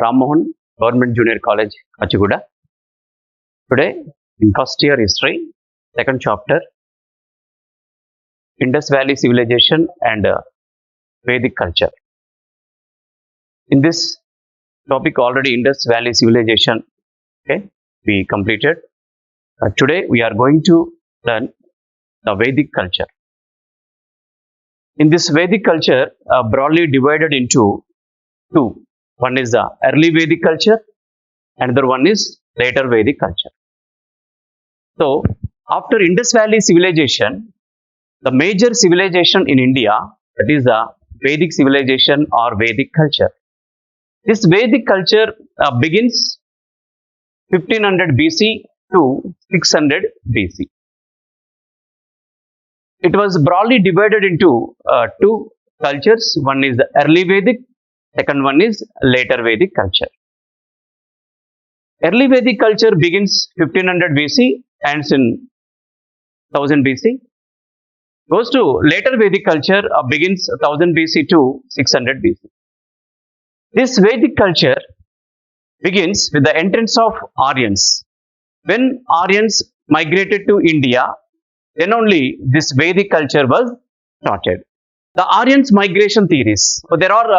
Ram Mohan, Government Junior College, Kachiguda. Today, in first year history, second chapter, Indus Valley Civilization and Vedic culture. In this topic, already Indus Valley Civilization, okay, we completed. Today, we are going to learn the Vedic culture. In this Vedic culture, broadly divided into two. One is the early Vedic culture, another one is later Vedic culture. So, after Indus Valley civilization, the major civilization in India, that is the Vedic civilization or Vedic culture. This Vedic culture begins 1500 BC to 600 BC. It was broadly divided into two cultures. One is the early Vedic, second one is later Vedic culture. Early Vedic culture begins 1500 BC, ends in 1000 BC. Goes to later Vedic culture, begins 1000 BC to 600 BC. This Vedic culture begins with the entrance of Aryans. When Aryans migrated to India, then only this Vedic culture was started. The Aryans migration theories. So there are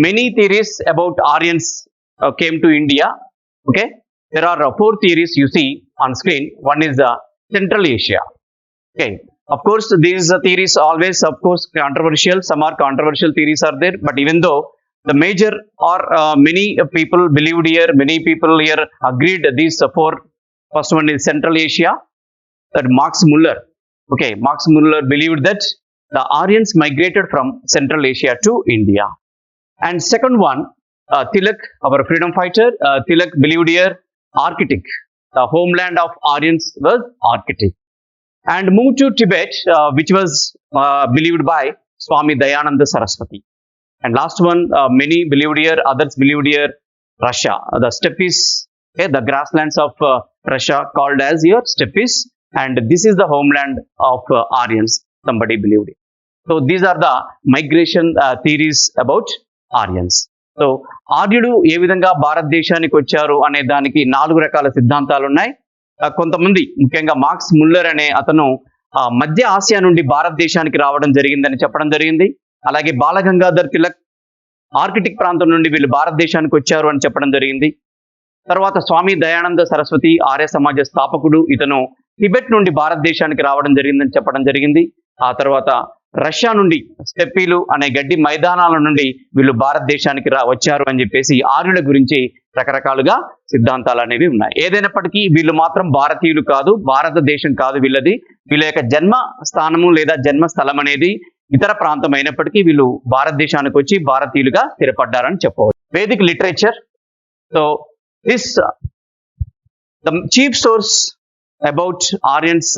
many theories about Aryans came to India. Okay, there are four theories you see on screen. One is Central Asia. Okay, of course these theories always, of course, controversial. Some are controversial theories are there, but even though the major or many people believed here, many people here agreed these four. First one is Central Asia. That Max Muller. Okay, Max Muller believed that the Aryans migrated from Central Asia to India. And second one, Tilak, our freedom fighter, Tilak believed here Arctic. The homeland of Aryans was Arctic. And moved to Tibet, which was believed by Swami Dayananda Saraswati. And last one, many believed here, others believed here Russia. The steppes, okay, the grasslands of Russia called as here steppes. And this is the homeland of Aryans, somebody believed it. So these are the migration theories about Aryans. So ఆర్యుడు ఏ విధంగా భారతదేశానికి వచ్చారు అనే దానికి 4 రకాల సిద్ధాంతాలు ఉన్నాయి. కొంతమంది ముఖ్యంగా మార్క్స్ ముల్లర్ అనే అతను మధ్య ఆసియా నుండి భారతదేశానికి రావడం జరిగిందని చెప్పడం జరిగింది. అలాగే బాలగంగాధర్ తిలక్ ఆర్కిటిక్ ప్రాంతం నుండి వీళ్ళు భారతదేశానికి వచ్చారు అని చెప్పడం జరిగింది. తర్వాత స్వామి దయానంద సరస్వతి ఆర్య సమాజ స్థాపకుడు, ఇతను టిబెట్ నుండి భారతదేశానికి రావడం జరిగిందని చెప్పడం జరిగింది. ఆ తర్వాత రష్యా నుండి స్టెప్పీలు అనే గడ్డి మైదానాల నుండి వీళ్ళు భారతదేశానికి వచ్చారు అని చెప్పేసి ఆర్యుల గురించి రకరకాలుగా సిద్ధాంతాలు అనేవి ఉన్నాయి. ఏదైనప్పటికీ వీళ్ళు మాత్రం భారతీయులు కాదు, భారతదేశం కాదు వీళ్ళది. వీళ్ళ యొక్క జన్మ స్థానము లేదా జన్మ స్థలం అనేది ఇతర ప్రాంతం అయినప్పటికీ వీళ్ళు భారతదేశానికి వచ్చి భారతీయులుగా స్థిరపడ్డారని చెప్పవచ్చు. Vedic literature. So this the chief source about Aryans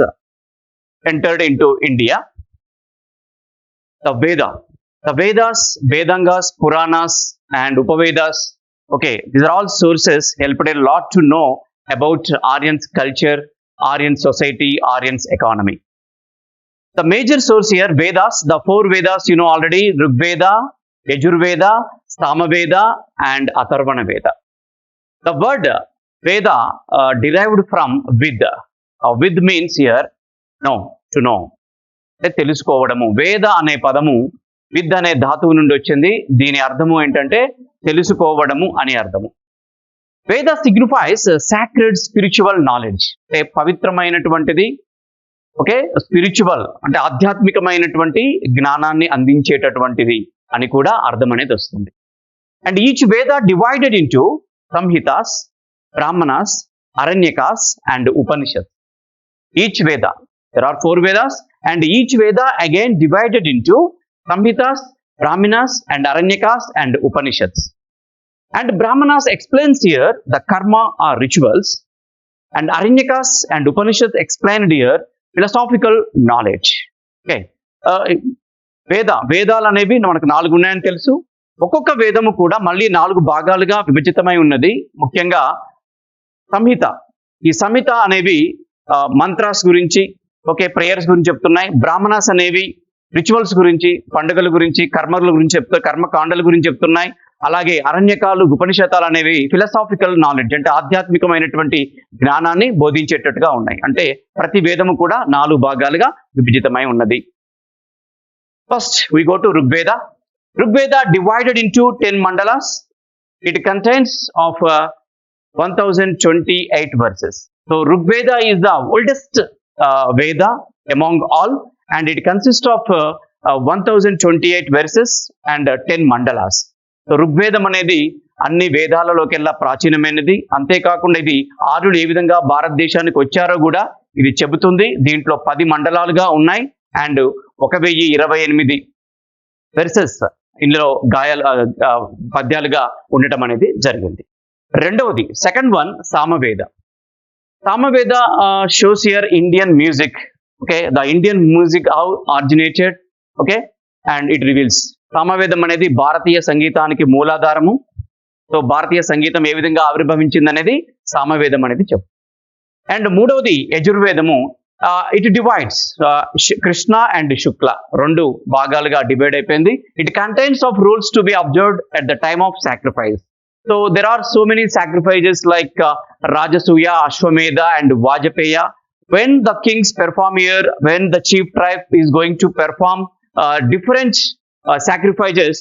entered into India. The Vedas, Vedangas, Puranas and Upavedas. Okay, these are all sources helped a lot to know about Aryans culture, Aryan society, Aryans economy. The major source here, Vedas, the four Vedas you know already, Rigveda, Yajurveda, Samaveda and Atharvana Veda. The word Veda derived from Vid. Vid means here know, to know. అంటే తెలుసుకోవడము. వేద అనే పదము విద్ అనే ధాతువు నుండి వచ్చింది. దీని అర్థము ఏంటంటే తెలుసుకోవడము అని అర్థము. వేద సిగ్నిఫైస్ సాక్రెడ్ స్పిరిచువల్ నాలెడ్జ్. అంటే పవిత్రమైనటువంటిది, ఓకే, స్పిరిచువల్ అంటే ఆధ్యాత్మికమైనటువంటి జ్ఞానాన్ని అందించేటటువంటిది అని కూడా అర్థం అనేది వస్తుంది. And each Veda divided into samhitas, Brahmanas, Aranyakas and Upanishads. Each Veda, there are 4 Vedas and each Veda again divided into Samhitas, Brahmanas and Aranyakas and Upanishads. And Brahmanas explains here the karma or rituals and Aranyakas and Upanishads explained here philosophical knowledge. Okay. వేదాలు అనేవి మనకు 4 ఉన్నాయని తెలుసు. ఒక్కొక్క వేదము కూడా మళ్ళీ 4 భాగాలుగా విభజితమై ఉన్నది. ముఖ్యంగా సంహిత, ఈ సంహిత అనేవి మంత్రాస్ గురించి, ఓకే, ప్రేయర్స్ గురించి చెప్తున్నాయి. బ్రాహ్మణాస్ అనేవి రిచువల్స్ గురించి, పండుగల గురించి, కర్మల గురించి చెప్తాయి, కర్మకాండల గురించి చెప్తున్నాయి. అలాగే అరణ్యకాలు, ఉపనిషత్తాలు అనేవి ఫిలసాఫికల్ నాలెడ్జ్ అంటే ఆధ్యాత్మికమైనటువంటి జ్ఞానాన్ని బోధించేటట్టుగా ఉన్నాయి. అంటే ప్రతి వేదము కూడా 4 భాగాలుగా విభజితమై ఉన్నది. First we go to Rigveda. Rigveda divided into 10 mandalas. It contains of 1028 verses. So Rigveda is the oldest Veda among all, and it consists of 1028 verses and 10 mandalas. So ఋగ్వేదం అనేది అన్ని వేదాలలోకెల్లా ప్రాచీనమైనది. అంతేకాకుండా ఇది ఆర్యులు ఏ విధంగా భారతదేశానికి వచ్చారో కూడా ఇది చెబుతుంది. దీంట్లో 10 మండలాలుగా ఉన్నాయి అండ్ 1028 వెర్సెస్ ఇందులో పద్యాలుగా ఉండటం అనేది జరిగింది. రెండవది second one Samaveda. Samaveda shows here Indian music. Okay, the Indian music how originated. Okay, and it reveals. సామవేదం అనేది భారతీయ సంగీతానికి మూలాధారము. సో భారతీయ సంగీతం ఏ విధంగా ఆవిర్భవించింది అనేది సామవేదం అనేది చెప్పు. అండ్ మూడవది యజుర్వేదము. It divides Krishna and Shukla 2 భాగాలుగా డివైడ్ అయిపోయింది. It contains of rules to be observed at the time of sacrifice. So there are so many sacrifices like Rajasuya, Ashvamedha and Vajapeya. When the kings perform here, when the chief tribe is going to perform different sacrifices,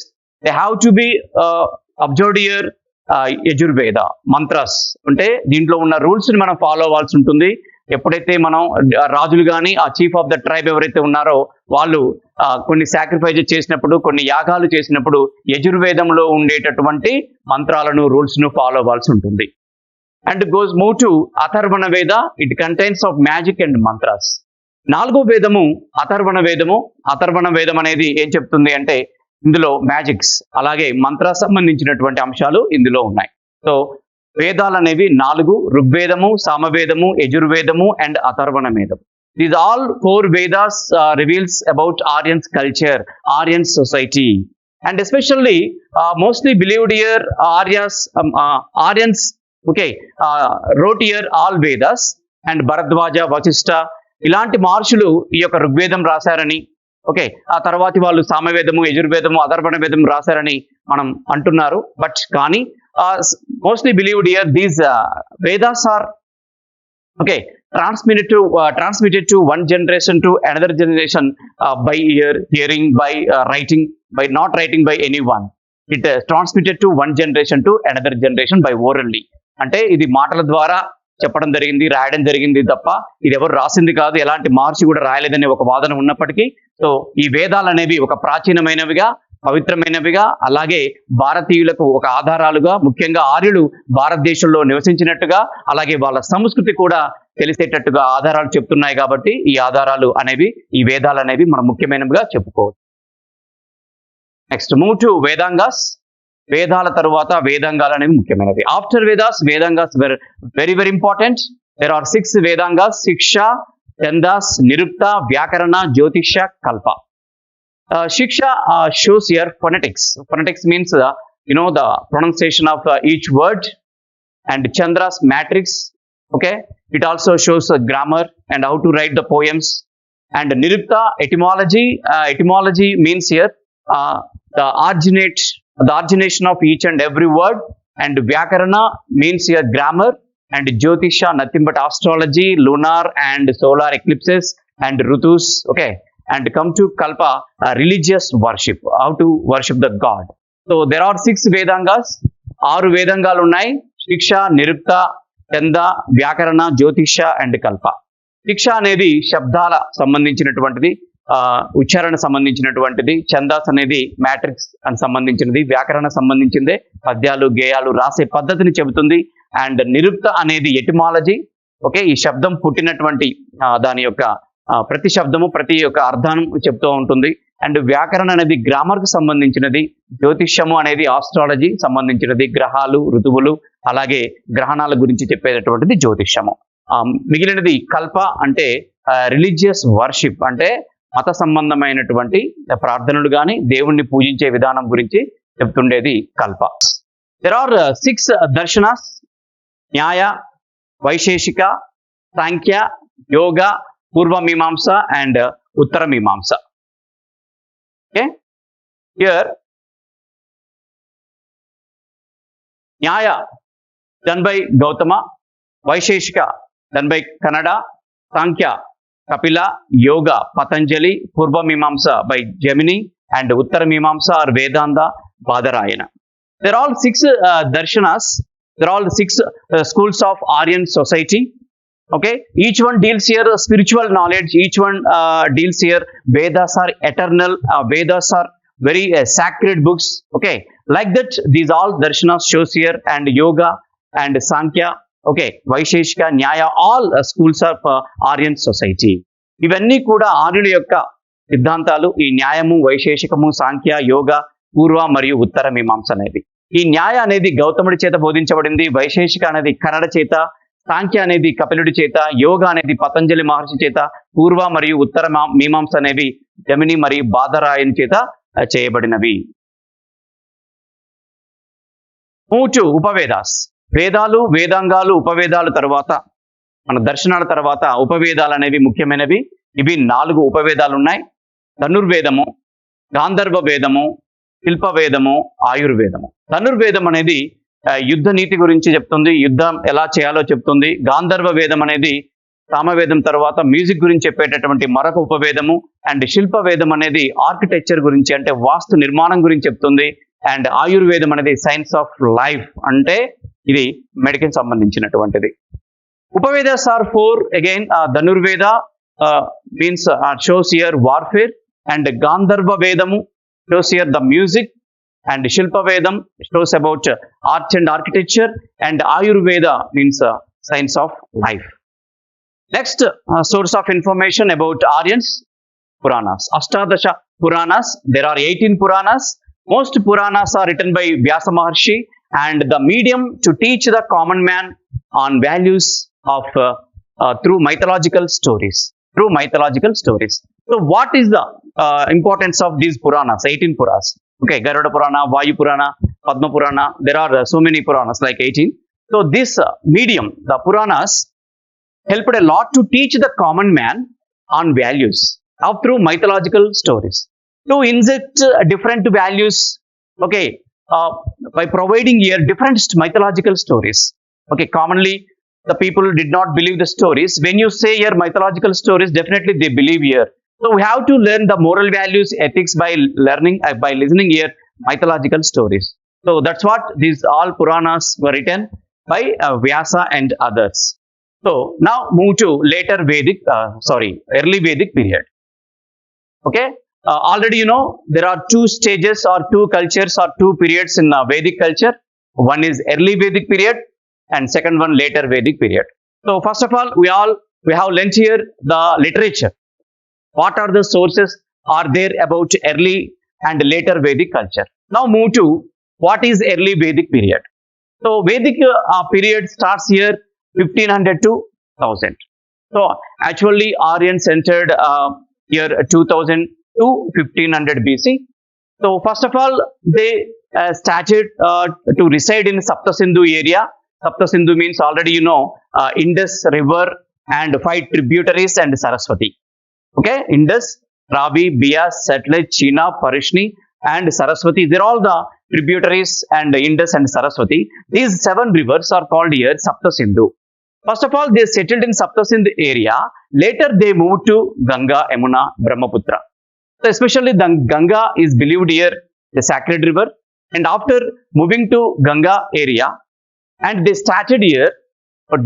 they have to be observed here. Yajurveda mantras అంటే దీంట్లో ఉన్న rules ని మనం follow అవ్వాల్సి ఉంటుంది. ఎప్పుడైతే మనం రాజులు కానీ ఆ చీఫ్ ఆఫ్ ద ట్రైబ్ ఎవరైతే ఉన్నారో వాళ్ళు కొన్ని సాక్రిఫైజెస్ చేసినప్పుడు, కొన్ని యాగాలు చేసినప్పుడు యజుర్వేదంలో ఉండేటటువంటి మంత్రాలను, రూల్స్ ను ఫాలో అవ్వాల్సి ఉంటుంది. అండ్ మూవ్ టు అథర్వణ వేద. It contains of magic and mantras. 4వ వేదము అథర్వణ వేదము. అథర్వణ వేదం అనేది ఏం చెప్తుంది అంటే ఇందులో మ్యాజిక్స్ అలాగే మంత్ర సంబంధించినటువంటి అంశాలు ఇందులో ఉన్నాయి. సో వేదాలు అనేవి 4: ఋగ్వేదము, సామవేదము, యజుర్వేదము అండ్ అథర్వణ వేదము. These all 4 Vedas reveals about Aryan's culture, Aryan society, and especially mostly believed here Aryans. Okay, wrote here all Vedas and Bharadwaja, Vachista ఇలాంటి మహర్షులు ఈ యొక్క ఋగ్వేదం రాశారని, ఓకే, ఆ తర్వాతి వాళ్ళు సామవేదము, యజుర్వేదము, అథర్వణ వేదం రాశారని మనం అంటున్నారు. బట్ కానీ mostly believed here these Vedas are okay transmitted to one generation to another generation by hearing, by writing, by not writing by anyone. It transmitted to one generation to another generation by orally. అంటే ఇది మాటల ద్వారా చెప్పడం జరిగింది, రాయడం జరిగింది తప్ప ఇది ఎవరు రాసింది కాదు, ఎలాంటి మహర్షి కూడా రాయలేదనే ఒక వాదన ఉన్నప్పటికీ సో ఈ వేదాలు అనేవి ఒక ప్రాచీనమైనవిగా, పవిత్రమైనవిగా, అలాగే భారతీయులకు ఒక ఆధారాలుగా, ముఖ్యంగా ఆర్యులు భారతదేశంలో నివసించినట్టుగా, అలాగే వాళ్ళ సంస్కృతి కూడా తెలిసేటట్టుగా ఆధారాలు చెప్తున్నాయి. కాబట్టి ఈ ఆధారాలు అనేవి, ఈ వేదాలు అనేవి మనం ముఖ్యమైనవిగా చెప్పుకోవచ్చు. Next move to Vedangas. వేదాల తరువాత వేదాంగాలు అనేవి ముఖ్యమైనవి. After Vedas, Vedangas very very important. There are 6 Vedangas: Shiksha, Chandas, నిరుక్త, వ్యాకరణ, జ్యోతిష, కల్ప. Shiksha shows here phonetics. Phonetics means the pronunciation of each word, and Chandra's matrix. Okay, it also shows grammar and how to write the poems. And Nirukta, etymology. Etymology means here the origination of each and every word. And Vyakarana means here grammar. And Jyotisha, nothing but astrology, lunar and solar eclipses and Rutus. Okay. And come to Kalpa, religious worship, how to worship the God. So there are 6 Vedangas, 6 Vedangalu unnai: Shiksha, Nirukta, Chanda, Vyakarana, Jyotisha and Kalpa. Shiksha అనేది శబ్దాల సంబంధించినటువంటిది, ఉచ్చారణ సంబంధించినటువంటిది. ఛందాస్ అనేది matrix అని సంబంధించినది, వ్యాకరణ సంబంధించిందే, పద్యాలు, గేయాలు రాసే పద్ధతిని చెబుతుంది. అండ్ నిరుక్త అనేది ఎటిమాలజీ. ఓకే, ఈ శబ్దం పుట్టినటువంటి దాని యొక్క ప్రతి శబ్దము, ప్రతి యొక్క అర్థాన్ని చెప్తూ ఉంటుంది. అండ్ వ్యాకరణ అనేది గ్రామర్ కు సంబంధించినది. జ్యోతిష్యము అనేది ఆస్ట్రాలజీ సంబంధించినది, గ్రహాలు, ఋతువులు, అలాగే గ్రహణాల గురించి చెప్పేటటువంటిది జ్యోతిష్యము. మిగిలినది కల్ప అంటే రిలీజియస్ వర్షిప్, అంటే మత సంబంధమైనటువంటి ప్రార్థనలు కానీ దేవుణ్ణి పూజించే విధానం గురించి చెప్తుండేది కల్ప. దెర్ ఆర్ 6 దర్శనాస్: న్యాయ, వైశేషిక, సాంఖ్య, యోగ, పూర్వ మీమాంస and Uttara Mimamsa. Okay, here Nyaya done by Gautama, Vaisheshika done by Kannada, Sankhya, Kapila, Yoga, Patanjali, Purva Mimamsa by Gemini, and Uttara Mimamsa or Vedanta, Badarayana. They're all six darshanas. They're all six schools of Aryan society. Okay, each one deals here spiritual knowledge. Each one deals here Vedas are eternal. Vedas are very sacred books. Okay, like that, these all darshanas shows here, and yoga and Sankhya. Okay, Vaisheshika, Nyaya, all schools of Aryan society. ఇవన్నీ కూడా ఆర్యుల యొక్క సిద్ధాంతాలు. ఈ న్యాయము, వైశేషికము, సాంఖ్య, యోగ, పూర్వ మరియు ఉత్తర మీమాంస అనేవి. ఈ న్యాయ అనేది గౌతముడి చేత బోధించబడింది. వైశేషిక అనేది కన్నడ చేత, సాంఖ్య అనేది కపిలుడి చేత, యోగ అనేది పతంజలి మహర్షి చేత, పూర్వ మరియు ఉత్తర మీమాంస అనేవి జమిని మరియు బాదరాయన్ చేత చేయబడినవి. మూటు ఉపవేదాస్. వేదాలు, వేదాంగాలు, ఉపవేదాలు తర్వాత మన దర్శనాల తర్వాత ఉపవేదాలు అనేవి ముఖ్యమైనవి. ఇవి 4 ఉపవేదాలు ఉన్నాయి. ధనుర్వేదము, గాంధర్వ వేదము, శిల్పవేదము, ఆయుర్వేదము. ధనుర్వేదం అనేది యుద్ధ నీతి గురించి చెప్తుంది, యుద్ధం ఎలా చేయాలో చెప్తుంది. గాంధర్వ వేదం అనేది సామవేదం తర్వాత మ్యూజిక్ గురించి చెప్పేటటువంటి మరొక ఉపవేదము. అండ్ శిల్పవేదం అనేది ఆర్కిటెక్చర్ గురించి, అంటే వాస్తు నిర్మాణం గురించి చెప్తుంది. అండ్ ఆయుర్వేదం అనేది సైన్స్ ఆఫ్ లైఫ్, అంటే ఇది మెడికల్ సంబంధించినటువంటిది. Upavedas are 4 again. Dhanurveda means shows here warfare, and Gandharva Vedamu shows here the music, and Shilpa Vedam shows about art and architecture, and Ayurveda means science of life. Next source of information about Aryans, Puranas. Ashtadasha Puranas. There are 18 Puranas. Most Puranas are written by Vyasa Maharshi, and the medium to teach the common man on values of through mythological stories. Through mythological stories. So, what is the importance of these Puranas? 18 Puranas. Okay, Garuda Purana, Vayu Purana, Padma Purana. There are so many Puranas, like 18. So, this medium, the Puranas, helped a lot to teach the common man on values of through mythological stories. To inject different values, okay, by providing here different mythological stories. Okay, commonly the people did not believe the stories. When you say here mythological stories, definitely they believe here. So we have to learn the moral values, ethics by learning, by listening here mythological stories. So that's what these all Puranas were written by Vyasa and others. So now move to later Vedic, early Vedic period. Okay, already you know there are 2 stages or 2 cultures or 2 periods in Vedic culture. One is early Vedic period, and second one later Vedic period. So first of all, we have learnt here the literature. What are the sources are there about early and later Vedic culture? Now move to what is early Vedic period. So Vedic period starts here 1500 to 1000. So actually Aryans entered year 2000 to 1500 BC. So first of all, they started to reside in Saptasindhu area. Saptasindhu means already you know Indus river and 5 tributaries and Saraswati. Okay, Indus, Ravi, Bias, Satluj, China, Parishni, and Saraswati. They're all the tributaries and Indus and Saraswati. These 7 rivers are called here Saptasindhu. First of all, they settled in Saptasindhu area. Later, they moved to Ganga, Yamuna, Brahmaputra. So especially the Ganga is believed here the sacred river. And after moving to Ganga area, and they started here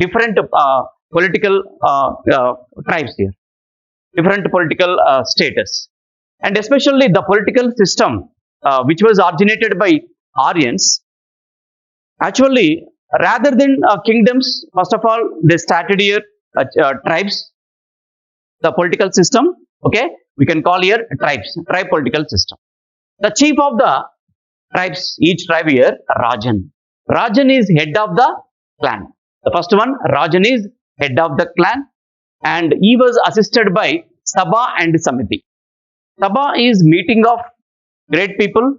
different political tribes here, different political status, and especially the political system which was originated by Aryans. Actually, rather than kingdoms, first of all, they started here tribes, the political system. Okay, we can call here tribes, tribe political system. The chief of the tribes, each tribe here, Rajan. Rajan is head of the clan. The first one, Rajan is head of the clan, and he was assisted by Sabha and Samiti. Sabha is meeting of great people.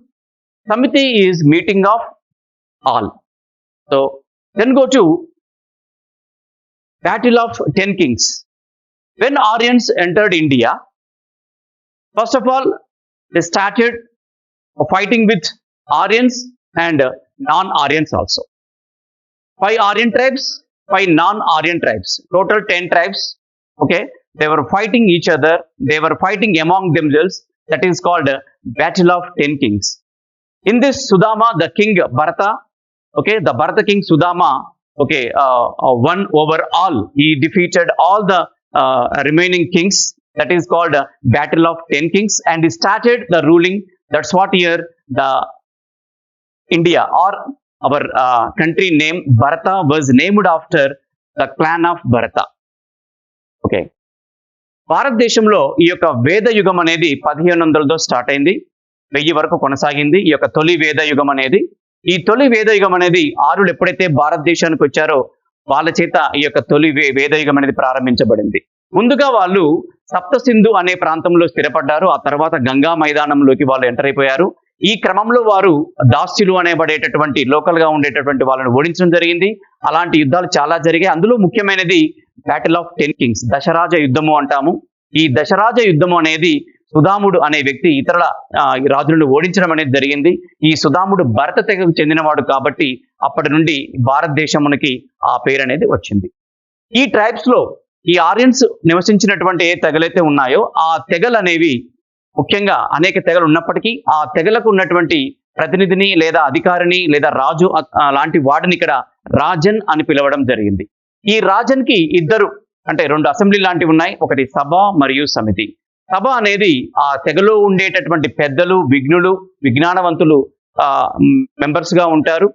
Samiti is meeting of all. So then go to Battle of 10 Kings. When Aryans entered India, first of all, they started fighting with Aryans and non-Aryans also. 5 Aryan tribes, 5 non-Aryan tribes, total 10 tribes. Okay, they were fighting each other, they were fighting among themselves. That is called Battle of 10 Kings. In this, Sudama, the king Bharata, okay, the Bharata king Sudama, okay, won over all. He defeated all the remaining kings. That is called Battle of 10 Kings, and he started the ruling. That's what here the India or our country name Bharata was named after the clan of Bharata. Okay. భారతదేశంలో ఈ యొక్క వేద యుగం అనేది 1500తో start అయింది, 1000 వరకు కొనసాగింది ఈ యొక్క తొలి వేద యుగం అనేది. ఈ తొలి వేద యుగం అనేది ఆర్యులు ఎప్పుడైతే భారతదేశానికి వచ్చారో వాళ్ళ చేత ఈ యొక్క తొలి వేద యుగం అనేది ప్రారంభించబడింది. ముందుగా వాళ్ళు సప్త సింధు అనే ప్రాంతంలో స్థిరపడ్డారు. ఆ తర్వాత గంగా మైదానంలోకి వాళ్ళు ఎంటర్ అయిపోయారు. ఈ క్రమంలో వారు దాస్యులు అనేబడేటటువంటి లోకల్ గా ఉండేటటువంటి వాళ్ళని ఓడించడం జరిగింది. అలాంటి యుద్ధాలు చాలా జరిగాయి. అందులో ముఖ్యమైనది బ్యాటిల్ ఆఫ్ 10 కింగ్స్, దశరాజ యుద్ధము అంటాము. ఈ దశరాజ యుద్ధము అనేది సుధాముడు అనే వ్యక్తి ఇతరుల రాజులను ఓడించడం అనేది జరిగింది. ఈ సుధాముడు భరత తెగకు చెందినవాడు కాబట్టి అప్పటి నుండి భారతదేశమునికి ఆ పేరు అనేది వచ్చింది. ఈ ట్రైబ్స్ లో ఈ ఆర్యన్స్ నివసించినటువంటి ఏ తెగలైతే ఉన్నాయో ఆ తెగలు అనేవి ముఖ్యంగా అనేక తెగలు ఉన్నప్పటికీ ఆ తెగలకు ఉన్నటువంటి ప్రతినిధిని లేదా అధికారిని లేదా రాజు లాంటి వాడిని ఇక్కడ రాజన్ అని పిలవడం జరిగింది. ఈ రాజన్ కి ఇద్దరు అంటే 2 అసెంబ్లీ లాంటివి ఉన్నాయి. ఒకటి సభ మరియు సమితి. సభ అనేది ఆ తెగలో ఉండేటటువంటి పెద్దలు, విఘ్నులు, విజ్ఞానవంతులు మెంబర్స్ గా ఉంటారు.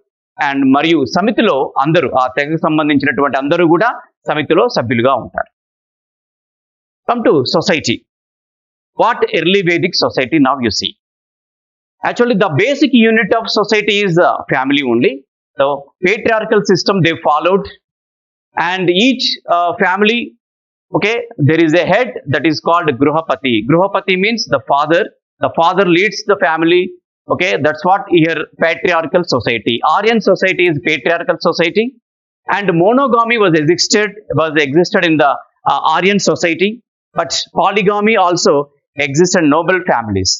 అండ్ మరియు సమితిలో అందరూ ఆ తెగకు సంబంధించినటువంటి అందరూ కూడా సమితిలో సభ్యులుగా ఉంటారు. Come to society. What early Vedic society now you see? Actually, the basic unit of society is family only. The patriarchal system they followed, and each family, okay, there is a head that is called Gruhapati. Gruhapati means the father. The father leads the family. Okay, that's what here patriarchal society. Aryan society is patriarchal society, and monogamy was existed in the Aryan society, but polygamy also existed in noble families.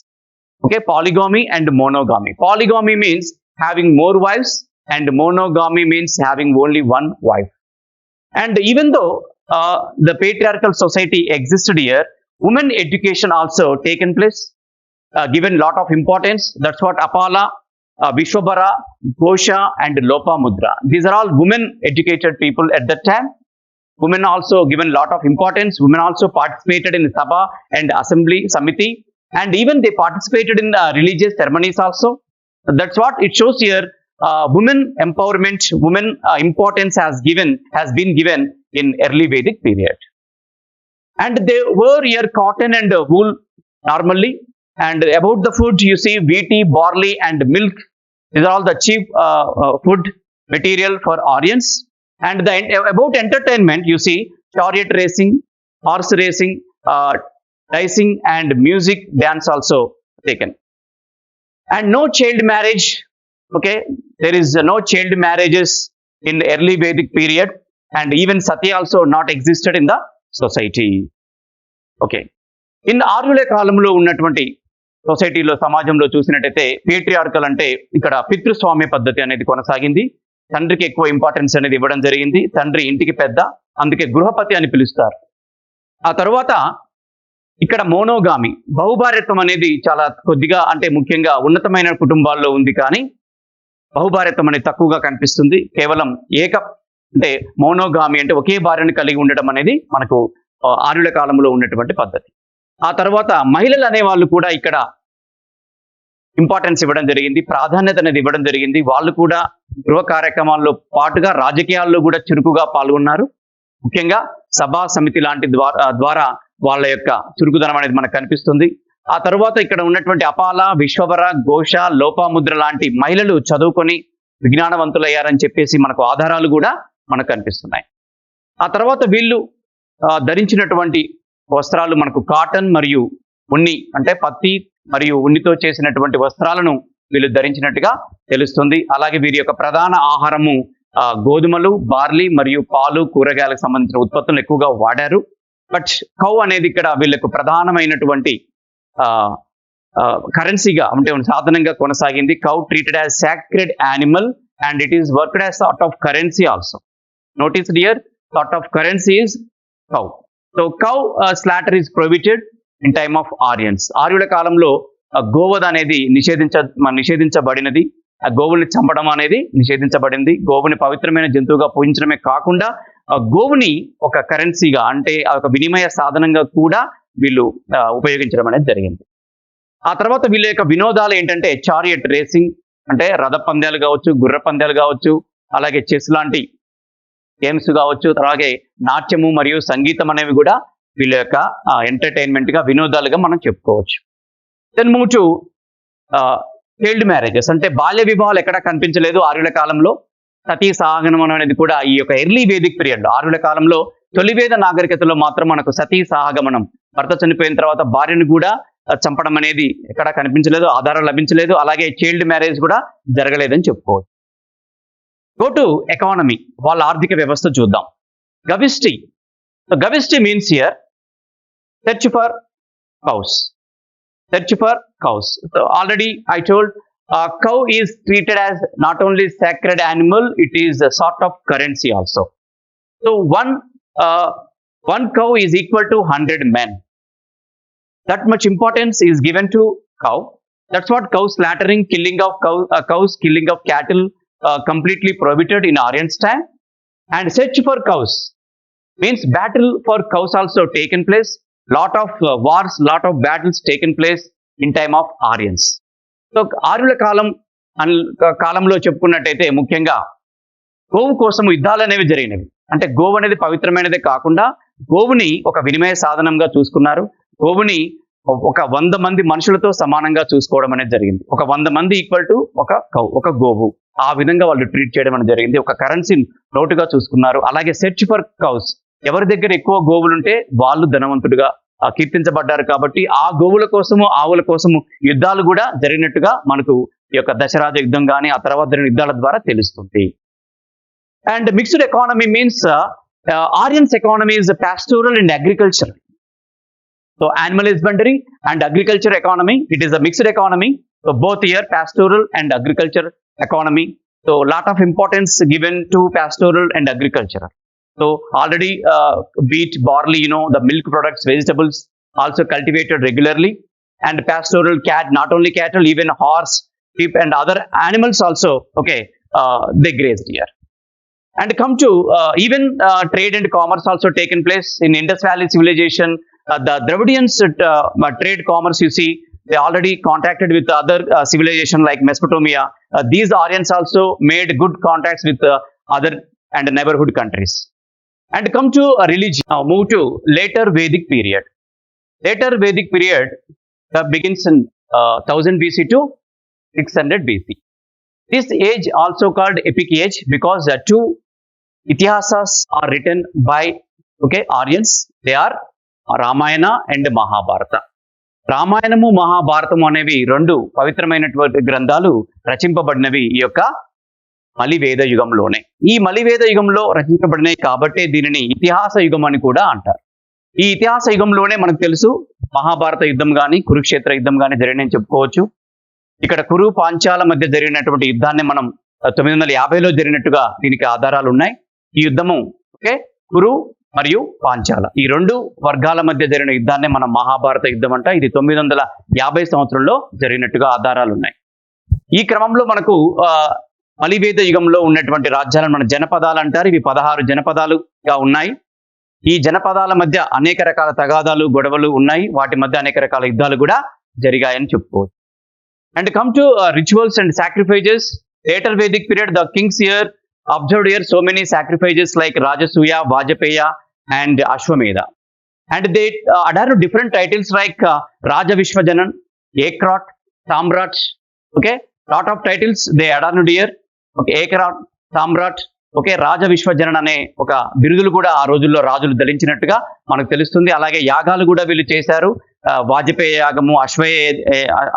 Okay, polygamy and monogamy. Polygamy means having more wives, and monogamy means having only one wife. And even though the patriarchal society existed here, women education also taken place, given lot of importance. That's what Apala, Vishwabhara, Ghosha and Lopamudra. These are all women educated people at that time. Women also given lot of importance. Women also participated in Sabha and Assembly, Samiti, and even they participated in religious ceremonies also. That's what it shows here. Women empowerment, women importance has been given in early Vedic period. And they were here cotton and wool normally. And about the food, you see wheat, barley and milk. These are all the cheap food material for Aryans. And about entertainment, you see chariot racing, horse racing, dicing and music, dance also taken. And no child marriage. Okay, there is no child marriages in the early Vedic period, and even sati also not existed in the society. Okay, in ఆర్యుల కాలంలో ఉన్నటువంటి సొసైటీలో సమాజంలో చూసినట్టయితే patriarchal అంటే ఇక్కడ పితృస్వామ్య పద్ధతి అనేది కొనసాగింది. తండ్రికి ఎక్కువ ఇంపార్టెన్స్ అనేది ఇవ్వడం జరిగింది. తండ్రి ఇంటికి పెద్ద, అందుకే గృహపతి అని పిలుస్తారు. ఆ తర్వాత ఇక్కడ మోనోగామి, బహుభార్యత్వం అనేది చాలా కొద్దిగా అంటే ముఖ్యంగా ఉన్నతమైన కుటుంబాల్లో ఉంది, కానీ బహుభార్యత్వం అనేది తక్కువగా కనిపిస్తుంది. కేవలం అంటే మోనోగామి అంటే ఒకే భార్యను కలిగి ఉండడం అనేది మనకు ఆర్యుల కాలంలో ఉన్నటువంటి పద్ధతి. ఆ తర్వాత మహిళలు అనేవాళ్ళు కూడా ఇక్కడ ఇంపార్టెన్స్ ఇవ్వడం జరిగింది, ప్రాధాన్యత అనేది ఇవ్వడం జరిగింది. వాళ్ళు కూడా గృహ కార్యక్రమాల్లో పాటుగా రాజకీయాల్లో కూడా చురుకుగా పాల్గొన్నారు. ముఖ్యంగా సభా సమితి లాంటి ద్వారా వాళ్ళ యొక్క చురుకుదనం అనేది మనకు కనిపిస్తుంది. ఆ తర్వాత ఇక్కడ ఉన్నటువంటి అపాల, విశ్వభర, ఘోష, లోపాముద్ర లాంటి మహిళలు చదువుకొని విజ్ఞానవంతులయ్యారని చెప్పేసి మనకు ఆధారాలు కూడా మనకు కనిపిస్తున్నాయి. ఆ తర్వాత వీళ్ళు ధరించినటువంటి వస్త్రాలు మనకు కాటన్ మరియు ఉన్ని అంటే పత్తి మరియు ఉన్నితో చేసినటువంటి వస్త్రాలను వీళ్ళు ధరించినట్టుగా తెలుస్తుంది. అలాగే వీరి యొక్క ప్రధాన ఆహారము గోధుమలు, బార్లీ మరియు పాలు, కూరగాయలకు సంబంధించిన ఉత్పత్తులను ఎక్కువగా వాడారు. బట్ కౌ అనేది ఇక్కడ వీళ్ళకు ప్రధానమైనటువంటి కరెన్సీగా అంటే సాధనంగా కొనసాగింది. Cow treated as sacred animal and it is worked as sort of currency also. Notice here, sort of currency is cow. So cow slaughter is prohibited in time of Aryans. ఆర్యుల కాలంలో గోవధ అనేది నిషేధించబడినది. గోవుని చంపడం అనేది నిషేధించబడింది. గోవుని పవిత్రమైన జంతువుగా పూజించడమే కాకుండా గోవుని ఒక కరెన్సీగా, అంటే ఒక వినిమయ సాధనంగా కూడా వీళ్ళు ఉపయోగించడం అనేది జరిగింది. ఆ తర్వాత వీళ్ళ యొక్క వినోదాలు ఏంటంటే చారియట్ రేసింగ్, అంటే రథ పందాలు కావచ్చు, గుర్ర పందాలు కావచ్చు, అలాగే చెస్ లాంటి గేమ్స్ కావచ్చు, అలాగే నాట్యము మరియు సంగీతం అనేవి కూడా వీళ్ళ యొక్క ఎంటర్టైన్మెంట్ గా, వినోదాలుగా మనం చెప్పుకోవచ్చు. Then move to child marriages, అంటే బాల్య వివాహాలు ఎక్కడా కనిపించలేదు ఆర్యుల కాలంలో. సతీ సహగమనం అనేది కూడా ఈ యొక్క ఎర్లీ వేదిక్ పీరియడ్ లో, ఆర్యుల కాలంలో తొలివేద నాగరికతలో మాత్రం మనకు సతీ సహగమనం, భర్త చనిపోయిన తర్వాత భార్యను కూడా చంపడం అనేది ఎక్కడా కనిపించలేదు, ఆధారాలు లభించలేదు. అలాగే చైల్డ్ మ్యారేజ్ కూడా జరగలేదని చెప్పుకోవచ్చు. గో టు ఎకానమీ, వాళ్ళ ఆర్థిక వ్యవస్థ చూద్దాం. Gavishti. Gavishti means here search for cows. Search for cows. So already I told, cow is treated as not only sacred animal, it is a sort of currency also. So one cow is equal to 100 men. That much importance is given to cow. That's what cow slaughtering, killing of cows, killing of cattle, completely prohibited in Aryans time. And search for cows means battle for cows also taken place. Lot of wars, lot of battles taken place in time of Aryans. So ఆర్యుల కాలంలో చెప్పుకున్నట్టయితే ముఖ్యంగా గోవు కోసం యుద్ధాలు అనేవి జరిగినవి. అంటే గోవు అనేది పవిత్రమైనదే కాకుండా గోవుని ఒక వినిమయ సాధనంగా చూసుకున్నారు. గోవుని ఒక 100 మంది మనుషులతో సమానంగా చూసుకోవడం అనేది జరిగింది. ఒక 100 మంది ఈక్వల్ టు ఒక గోవు, ఆ విధంగా వాళ్ళు ట్రీట్ చేయడం అనేది జరిగింది. ఒక కరెన్సీ నోటుగా చూసుకున్నారు. అలాగే సెర్చ్ ఫర్ కౌస్, ఎవరి దగ్గర ఎక్కువ గోవులుంటే వాళ్ళు ధనవంతుడిగా కీర్తించబడ్డారు. కాబట్టి ఆ గోవుల కోసము, ఆవుల కోసము యుద్ధాలు కూడా జరిగినట్టుగా మనకు ఈ యొక్క దశరాజ యుద్ధం కానీ ఆ తర్వాత జరిగిన యుద్ధాల ద్వారా తెలుస్తుంది. And mixed economy means Aryans economy is pastoral and agriculture. So animal husbandry and agriculture economy, it is a mixed economy. So both year pastoral and agriculture economy. So lot of importance given to pastoral and agriculture. So already wheat, barley, the milk products, vegetables also cultivated regularly. And pastoral cat, not only cattle, even horse, sheep and other animals also, they grazed here. And come to even trade and commerce also taken place in Indus Valley civilization. The Dravidians trade commerce, you see, they already contacted with other civilization like Mesopotamia. These Aryans also made good contacts with other and neighborhood countries. And come to religion. Now move to later Vedic period. Later Vedic period begins in 1000 BC to 600 BC. This age also called epic age because the two itihasas are written by Aryans. They are Ramayana and Mahabharata. రామాయణము మహాభారతము అనేవి 2 పవిత్రమైనటువంటి గ్రంథాలు రచింపబడినవి ఈ యొక్క మలివేద యుగంలోనే. ఈ మలివేద యుగంలో రచించబడినాయి కాబట్టి దీనిని ఇతిహాస యుగం అని కూడా అంటారు. ఈ ఇతిహాస యుగంలోనే మనకు తెలుసు మహాభారత యుద్ధం కానీ, కురుక్షేత్ర యుద్ధం కానీ జరిగినని చెప్పుకోవచ్చు. ఇక్కడ కురు పాంచాల మధ్య జరిగినటువంటి యుద్ధాన్ని మనం 950లో జరిగినట్టుగా దీనికి ఆధారాలు ఉన్నాయి. ఈ యుద్ధము కురు మరియు పాంచాల, ఈ 2 వర్గాల మధ్య జరిగిన యుద్ధాన్ని మనం మహాభారత యుద్ధం అంట. ఇది 950 సంవత్సరంలో జరిగినట్టుగా ఆధారాలు ఉన్నాయి. ఈ క్రమంలో మనకు మలివేద యుగంలో ఉన్నటువంటి రాజ్యాలను మన జనపదాలు అంటారు. ఇవి 16 జనపదాలుగా ఉన్నాయి. ఈ జనపదాల మధ్య అనేక రకాల తగాదాలు, గొడవలు ఉన్నాయి. వాటి మధ్య అనేక రకాల యుద్ధాలు కూడా జరిగాయని చెప్పుకోవచ్చు. And come to rituals and sacrifices. Later Vedic period, the Kings here observed here so many sacrifices like Rajasuya, Vajapeya and Ashwamedha. And they adhered different titles like Raja Vishwajanan, Ekrat, Samrat. Lot of titles they adhered here. Ekrat, Samrat, Raja Vishwajanan అనే ఒక బిరుదులు కూడా ఆ రోజుల్లో రాజులు ధరించినట్టుగా మనకు తెలుస్తుంది. అలాగే యాగాలు కూడా వీళ్ళు చేశారు. వాజపేయ యాగము,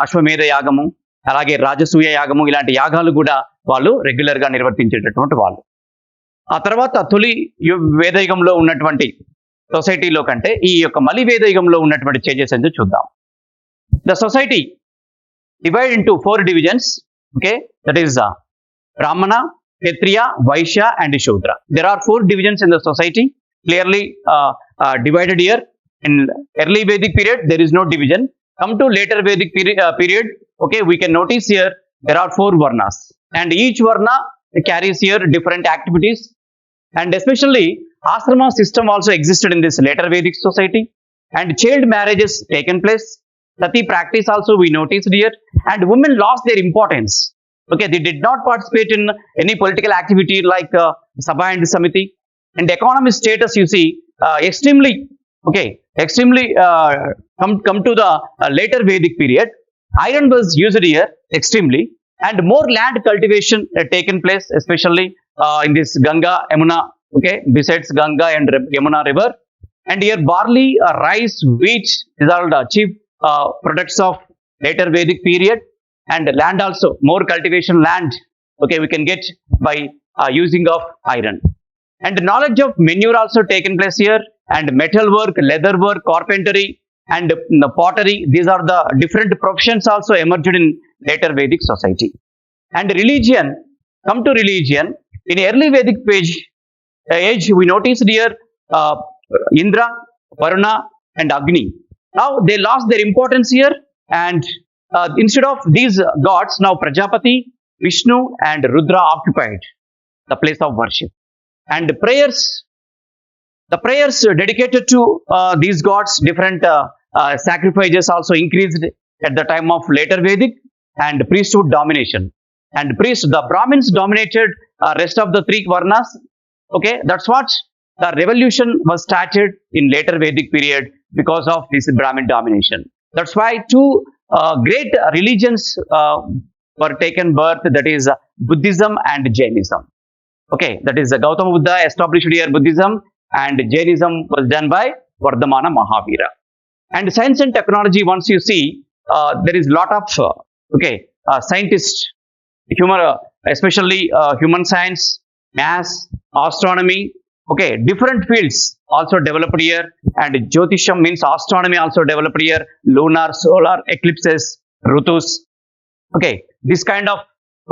అశ్వమేధ యాగము, అలాగే రాజసూయ యాగము, ఇలాంటి యాగాలు కూడా వాళ్ళు రెగ్యులర్ గా నిర్వర్తించేటటువంటి వాళ్ళు. ఆ తర్వాత తొలి వేదయుగంలో ఉన్నటువంటి సొసైటీలో కంటే ఈ యొక్క మలి వేదయుగంలో ఉన్నటువంటి చేంజెస్ ఎందుకు చూద్దాం. The society divide into 4 divisions. That is Brahmana, Kshatriya, Vaishya and Shudra. There are 4 divisions in the society, clearly divided here. In early Vedic period, there is no division. Come to later Vedic period, okay, we can notice here there are 4 varnas, and each varna carries here different activities, and especially ashrama system also existed in this later Vedic society, and child marriages taken place. Sati practice also we noticed here, and women lost their importance. Okay, they did not participate in any political activity like Sabha and Samiti. And economic status, you see, extremely come to the later Vedic period. Iron was used here extremely, and more land cultivation taken place, especially in this Ganga, Yamuna, okay, besides Ganga and Yamuna river. And here barley, rice, wheat, these are the chief products of later Vedic period. And land also, more cultivation land, okay, we can get by using of iron. And knowledge of manure also taken place here, and metal work, leather work, carpentry, and pottery. These are the different professions also emerged in later Vedic society. And religion, come to religion, in early Vedic age, we noticed here Indra, Varuna, and Agni. Now they lost their importance here, and instead of these gods, now Prajapati, Vishnu, and Rudra occupied the place of worship. And the prayers dedicated to these gods, different sacrifices also increased at the time of later Vedic, and priesthood domination. And the Brahmins dominated rest of the 3 varnas. Okay, that's what the revolution was started in later Vedic period because of this Brahmin domination. That's why 2 great religions were taken birth, that is Buddhism and Jainism. Okay, that is Gautama Buddha established here Buddhism, and Jainism was done by Vardhamana Mahavira. And science and technology, once you see, there is lot of scientists, especially human science, maths, astronomy, okay, different fields also developed here, and Jyotisham means astronomy also developed here, lunar, solar, eclipses, Rutus. Okay, this kind of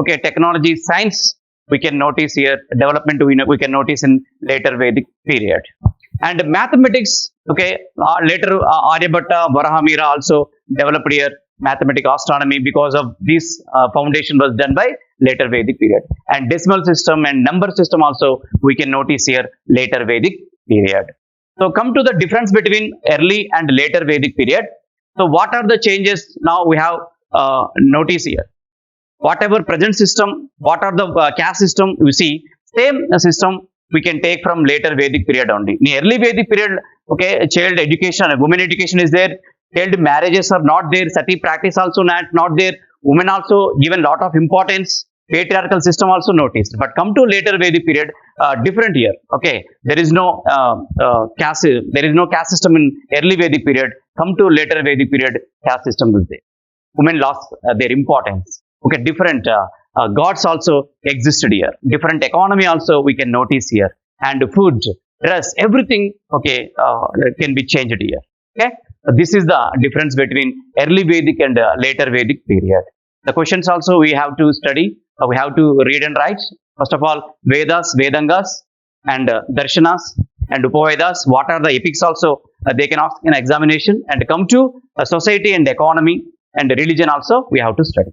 technology, science we can notice here, development we can notice in later Vedic period. And mathematics, okay, later Aryabhatta, Varahamira also developed here mathematical astronomy, because of this foundation was done by later Vedic period. And decimal system and number system also we can notice here later Vedic period. So come to the difference between early and later Vedic period. So what are the changes now we have notice here? Whatever present system, what are the caste system, you see, same system we can take from later Vedic period only. In early Vedic period, okay, child education, women education is there, child marriages are not there, sati practice also not there, women also given lot of importance, patriarchal system also noticed. But come to later Vedic period, different here. Okay, there is no caste system in early Vedic period. Come to later Vedic period, caste system is there. Women lost their importance. Okay, different gods also existed here. Different economy also we can notice here, and food, dress, everything okay can be changed here. Okay, this is the difference between early Vedic and later Vedic period. The questions also we have to study. We have to read and write. First of all, Vedas, Vedangas, and Darshanas and Upavedas. What are the epics also they can ask in examination. And come to society and economy and religion also we have to study.